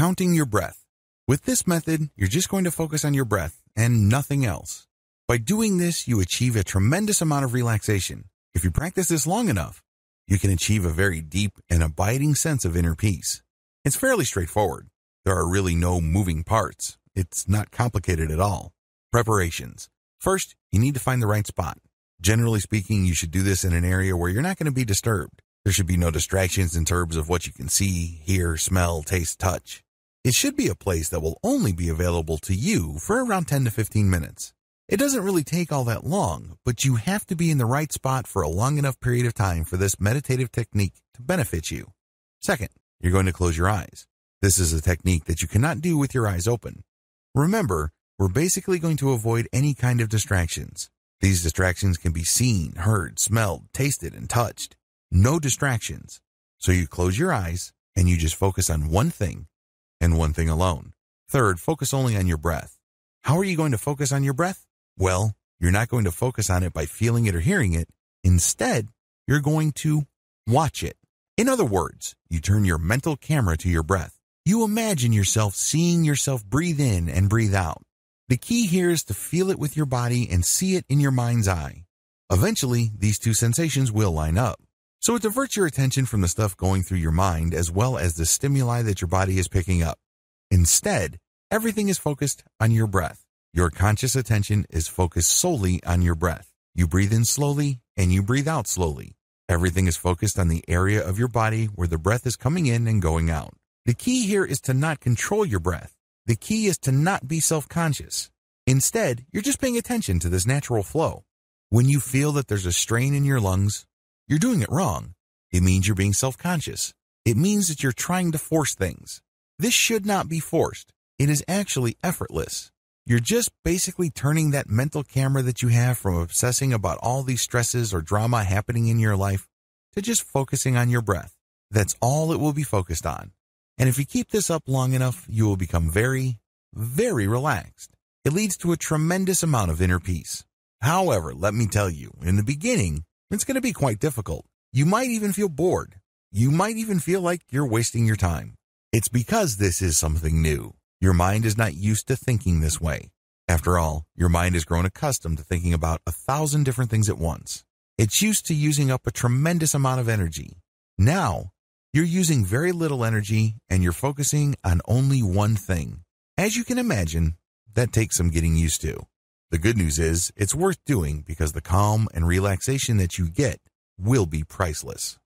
counting your breath. With this method, you're just going to focus on your breath and nothing else. By doing this, you achieve a tremendous amount of relaxation. If you practice this long enough, you can achieve a very deep and abiding sense of inner peace. It's fairly straightforward. There are really no moving parts. It's not complicated at all. Preparations. First, you need to find the right spot. Generally speaking, you should do this in an area where you're not going to be disturbed. There should be no distractions in terms of what you can see, hear, smell, taste, touch. It should be a place that will only be available to you for around 10 to 15 minutes. It doesn't really take all that long, but you have to be in the right spot for a long enough period of time for this meditative technique to benefit you. Second, you're going to close your eyes. This is a technique that you cannot do with your eyes open. Remember, we're basically going to avoid any kind of distractions. These distractions can be seen, heard, smelled, tasted, and touched. No distractions. So you close your eyes and you just focus on one thing and one thing alone. Third, focus only on your breath. How are you going to focus on your breath? Well, you're not going to focus on it by feeling it or hearing it. Instead, you're going to watch it. In other words, you turn your mental camera to your breath. You imagine yourself seeing yourself breathe in and breathe out. The key here is to feel it with your body and see it in your mind's eye. Eventually, these two sensations will line up. So it diverts your attention from the stuff going through your mind as well as the stimuli that your body is picking up. Instead, everything is focused on your breath. Your conscious attention is focused solely on your breath. You breathe in slowly and you breathe out slowly. Everything is focused on the area of your body where the breath is coming in and going out. The key here is to not control your breath. The key is to not be self-conscious. Instead, you're just paying attention to this natural flow. When you feel that there's a strain in your lungs, you're doing it wrong. It means you're being self-conscious. It means that you're trying to force things. This should not be forced. It is actually effortless. You're just basically turning that mental camera that you have from obsessing about all these stresses or drama happening in your life to just focusing on your breath. That's all it will be focused on. And if you keep this up long enough, you will become very, very relaxed. It leads to a tremendous amount of inner peace. However, let me tell you, in the beginning, it's going to be quite difficult. You might even feel bored. You might even feel like you're wasting your time. It's because this is something new. Your mind is not used to thinking this way. After all, your mind has grown accustomed to thinking about 1,000 different things at once. It's used to using up a tremendous amount of energy. Now, you're using very little energy and you're focusing on only one thing. As you can imagine, that takes some getting used to. The good news is it's worth doing because the calm and relaxation that you get will be priceless.